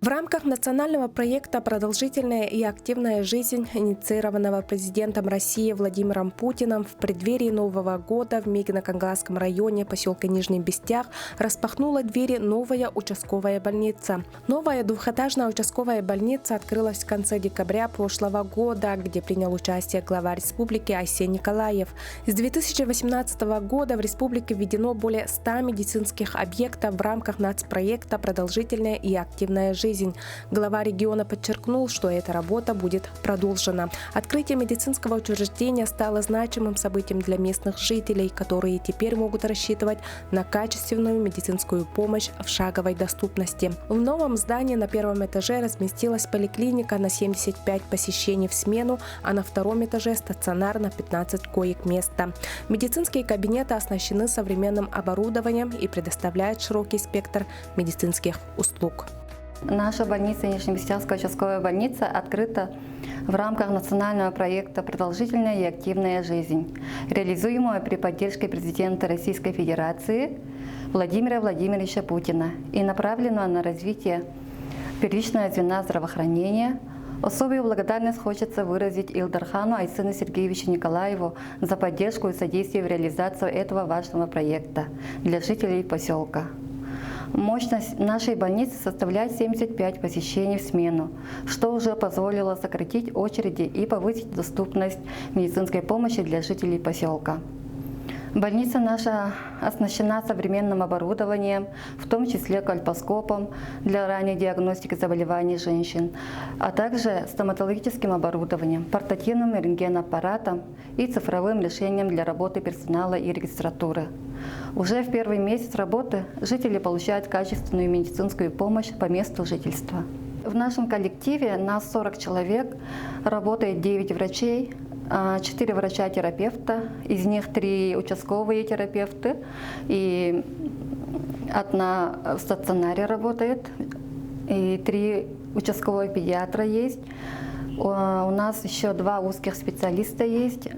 В рамках национального проекта «Продолжительная и активная жизнь», инициированного президентом России Владимиром Путиным, в преддверии Нового года в Мегино-Кангасском районе поселка Нижний Бестях распахнула двери новая участковая больница. Новая двухэтажная участковая больница открылась в конце декабря прошлого года, где принял участие глава республики Айсен Николаев. С 2018 года в республике введено более 100 медицинских объектов в рамках нацпроекта «Продолжительная и активная жизнь». Глава региона подчеркнул, что эта работа будет продолжена. Открытие медицинского учреждения стало значимым событием для местных жителей, которые теперь могут рассчитывать на качественную медицинскую помощь в шаговой доступности. В новом здании на первом этаже разместилась поликлиника на 75 посещений в смену, а на втором этаже стационар на 15 коек-места. Медицинские кабинеты оснащены современным оборудованием и предоставляют широкий спектр медицинских услуг. Наша больница, Нижнебестяжская участковая больница, открыта в рамках национального проекта «Продолжительная и активная жизнь», реализуемого при поддержке президента Российской Федерации Владимира Владимировича Путина и направленного на развитие первичного звена здравоохранения. Особую благодарность хочется выразить Илдархану Айсену Сергеевичу Николаеву за поддержку и содействие в реализации этого важного проекта для жителей поселка. Мощность нашей больницы составляет 75 посещений в смену, что уже позволило сократить очереди и повысить доступность медицинской помощи для жителей поселка. Больница наша оснащена современным оборудованием, в том числе кольпоскопом для ранней диагностики заболеваний женщин, а также стоматологическим оборудованием, портативным рентгенаппаратом и цифровым решением для работы персонала и регистратуры. Уже в первый месяц работы жители получают качественную медицинскую помощь по месту жительства. В нашем коллективе нас 40 человек, работает 9 врачей, 4 врача-терапевта, из них 3 участковые терапевты и 1 в стационаре работает, и 3 участковых педиатра есть. У нас еще 2 узких специалиста есть,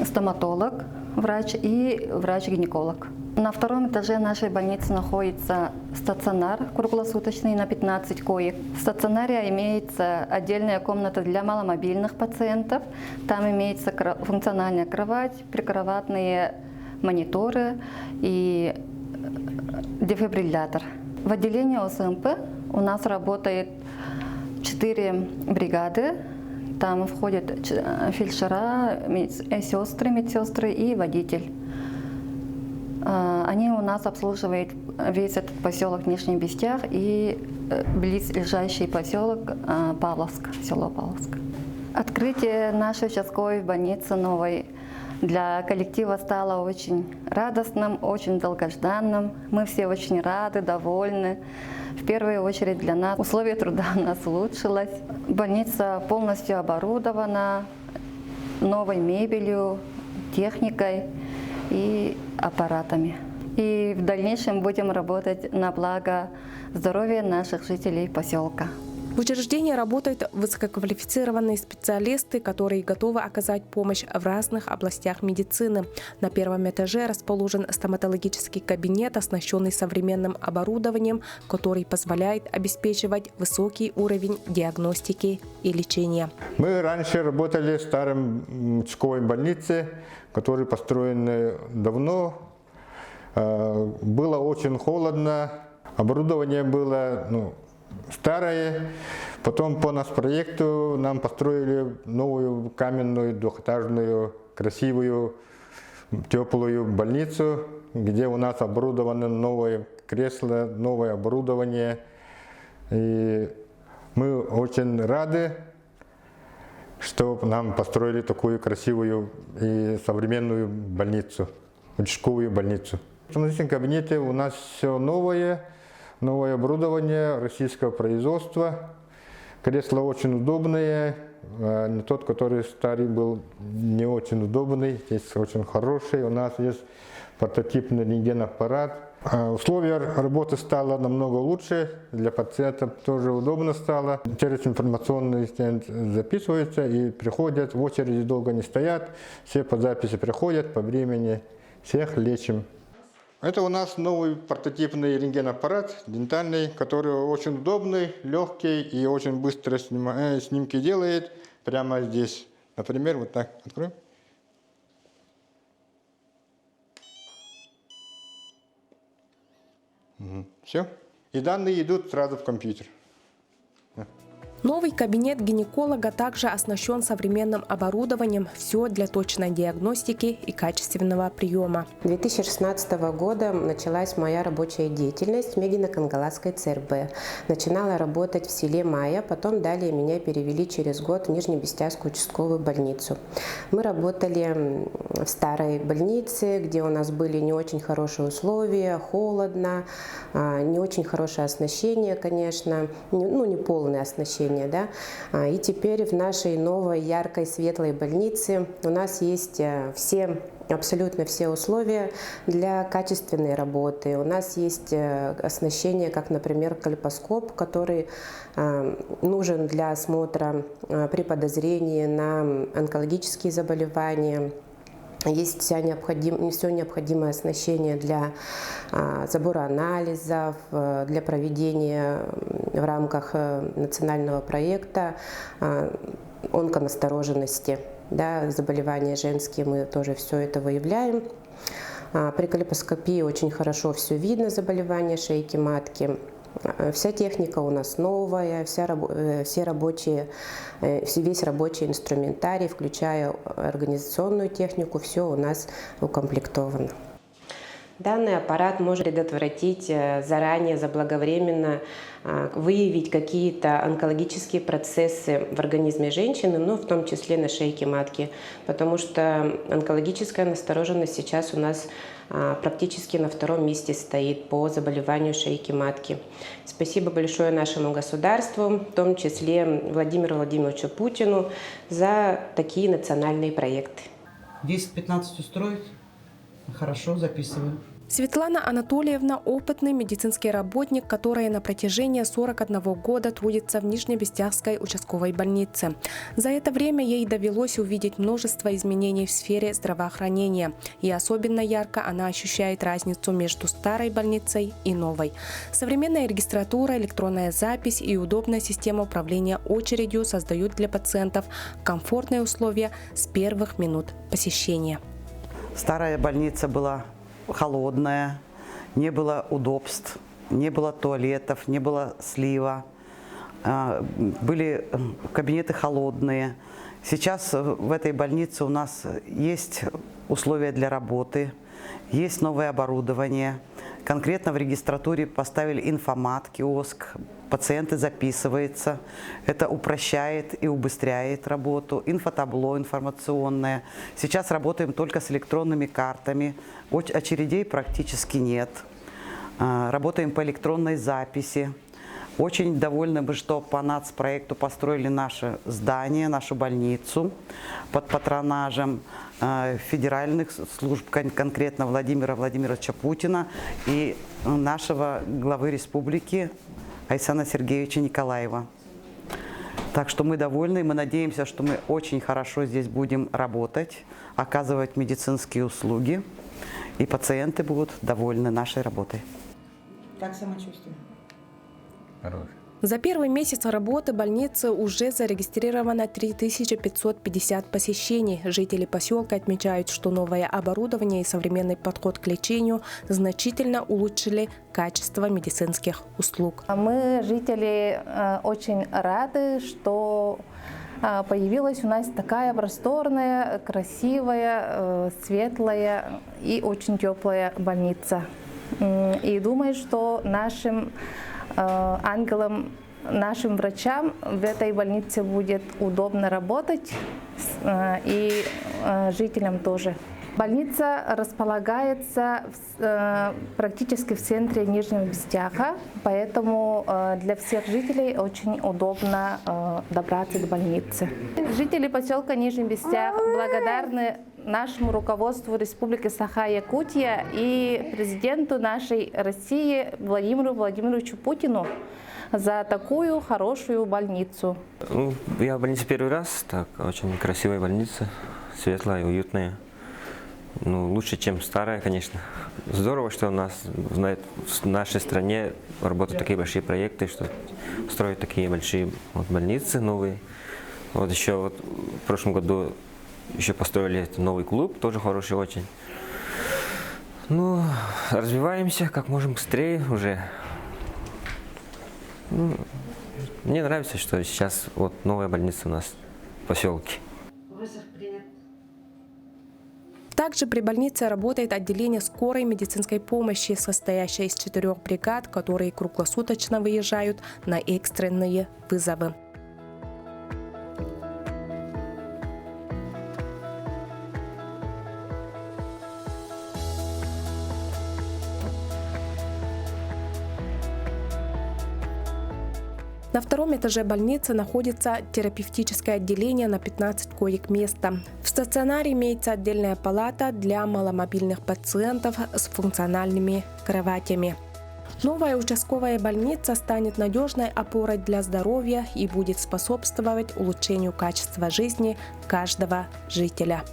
стоматолог, врач и врач-гинеколог. На втором этаже нашей больницы находится стационар круглосуточный на 15 коек. В стационаре имеется отдельная комната для маломобильных пациентов. Там имеется функциональная кровать, прикроватные мониторы и дефибриллятор. В отделении ОСМП у нас работает 4 бригады. Там входят фельдшера, медсестры и водитель. Они у нас обслуживают весь этот поселок Нижний Бестях и близлежащий поселок Павловск, село Павловск. Открытие нашей участковой больницы новой для коллектива стало очень радостным, очень долгожданным. Мы все очень рады, довольны. В первую очередь для нас условия труда у нас улучшилось. Больница полностью оборудована новой мебелью, техникой и аппаратами. И в дальнейшем будем работать на благо здоровья наших жителей поселка. В учреждении работают высококвалифицированные специалисты, которые готовы оказать помощь в разных областях медицины. На первом этаже расположен стоматологический кабинет, оснащенный современным оборудованием, который позволяет обеспечивать высокий уровень диагностики и лечения. Мы раньше работали в старом участковой больнице, которая построена давно. Было очень холодно, оборудование было старое. Потом по нацпроекту нам построили новую каменную двухэтажную, красивую, теплую больницу, где у нас оборудовано новое кресло, новое оборудование. И мы очень рады, что нам построили такую красивую и современную больницу, участковую больницу. В медицинском кабинете у нас все новое оборудование российского производства. Кресло очень удобное, не тот, который старый был, не очень удобный, здесь очень хороший. У нас есть портативный рентгенаппарат. Условия работы стало намного лучше, для пациентов тоже удобно стало. Через информационный стенд записываются и приходят, в очереди долго не стоят, все по записи приходят, по времени всех лечим. Это у нас новый портативный рентгенаппарат дентальный, который очень удобный, легкий и очень быстро снимки делает прямо здесь. Например, вот так откроем. Все. И данные идут сразу в компьютер. Новый кабинет гинеколога также оснащен современным оборудованием, все для точной диагностики и качественного приема. С 2016 года началась моя рабочая деятельность в Мегино-Кангаласской ЦРБ. Начинала работать в селе Майя, потом далее меня перевели через год в Нижнебестяжскую участковую больницу. Мы работали в старой больнице, где у нас были не очень хорошие условия, холодно, не очень хорошее оснащение, конечно, не полное оснащение. Да? И теперь в нашей новой, яркой, светлой больнице у нас есть абсолютно все условия для качественной работы. У нас есть оснащение, как, например, кальпоскоп, который нужен для осмотра при подозрении на онкологические заболевания. Есть все необходимое оснащение для забора анализов, для проведения в рамках национального проекта онконастороженности. Да, заболевания женские, мы тоже все это выявляем. При кальпоскопии очень хорошо все видно, заболевания шейки матки. Вся техника у нас новая, весь рабочий инструментарий, включая организационную технику, все у нас укомплектовано. Данный аппарат может предотвратить заранее, заблаговременно выявить какие-то онкологические процессы в организме женщины, но в том числе на шейке матки, потому что онкологическая настороженность сейчас у нас практически на втором месте стоит по заболеванию шейки матки. Спасибо большое нашему государству, в том числе Владимиру Владимировичу Путину, за такие национальные проекты. 10-15 устроить? Хорошо, записываю. Светлана Анатольевна – опытный медицинский работник, которая на протяжении 41 года трудится в Нижнебестяжской участковой больнице. За это время ей довелось увидеть множество изменений в сфере здравоохранения. И особенно ярко она ощущает разницу между старой больницей и новой. Современная регистратура, электронная запись и удобная система управления очередью создают для пациентов комфортные условия с первых минут посещения. Старая больница была холодная, не было удобств, не было туалетов, не было слива, были кабинеты холодные. Сейчас в этой больнице у нас есть условия для работы, есть новое оборудование. Конкретно в регистратуре поставили информат, киоск, пациенты записываются. Это упрощает и убыстряет работу. Инфотабло информационное. Сейчас работаем только с электронными картами. Очередей практически нет. Работаем по электронной записи. Очень довольны мы, что по нацпроекту построили наше здание, нашу больницу под патронажем федеральных служб, конкретно Владимира Владимировича Путина и нашего главы республики Айсана Сергеевича Николаева. Так что мы довольны, мы надеемся, что мы очень хорошо здесь будем работать, оказывать медицинские услуги, и пациенты будут довольны нашей работой. Как самочувствие? Хороший. За первый месяц работы больницы уже зарегистрировано 3550 посещений. Жители поселка отмечают, что новое оборудование и современный подход к лечению значительно улучшили качество медицинских услуг. Мы, жители, очень рады, что появилась у нас такая просторная, красивая, светлая и очень теплая больница. И думаю, что нашим ангелам, нашим врачам в этой больнице будет удобно работать, и жителям тоже. Больница располагается практически в центре Нижнего Бестяха, поэтому для всех жителей очень удобно добраться к больнице. Жители поселка Нижний Бестях благодарны нашему руководству Республики Саха-Якутия и президенту нашей России Владимиру Владимировичу Путину за такую хорошую больницу. Я в больнице первый раз, так, очень красивая больница, светлая, уютная. Ну, лучше, чем старая, конечно. Здорово, что у нас в нашей стране работают такие большие проекты, что строят такие большие больницы новые. Вот еще вот в прошлом году еще построили новый клуб, тоже хороший очень. Ну, развиваемся как можем быстрее уже. Ну, мне нравится, что сейчас вот новая больница у нас в поселке. Также при больнице работает отделение скорой медицинской помощи, состоящее из 4 бригад, которые круглосуточно выезжают на экстренные вызовы. На втором этаже больницы находится терапевтическое отделение на 15 коек-места. В стационаре имеется отдельная палата для маломобильных пациентов с функциональными кроватями. Новая участковая больница станет надежной опорой для здоровья и будет способствовать улучшению качества жизни каждого жителя.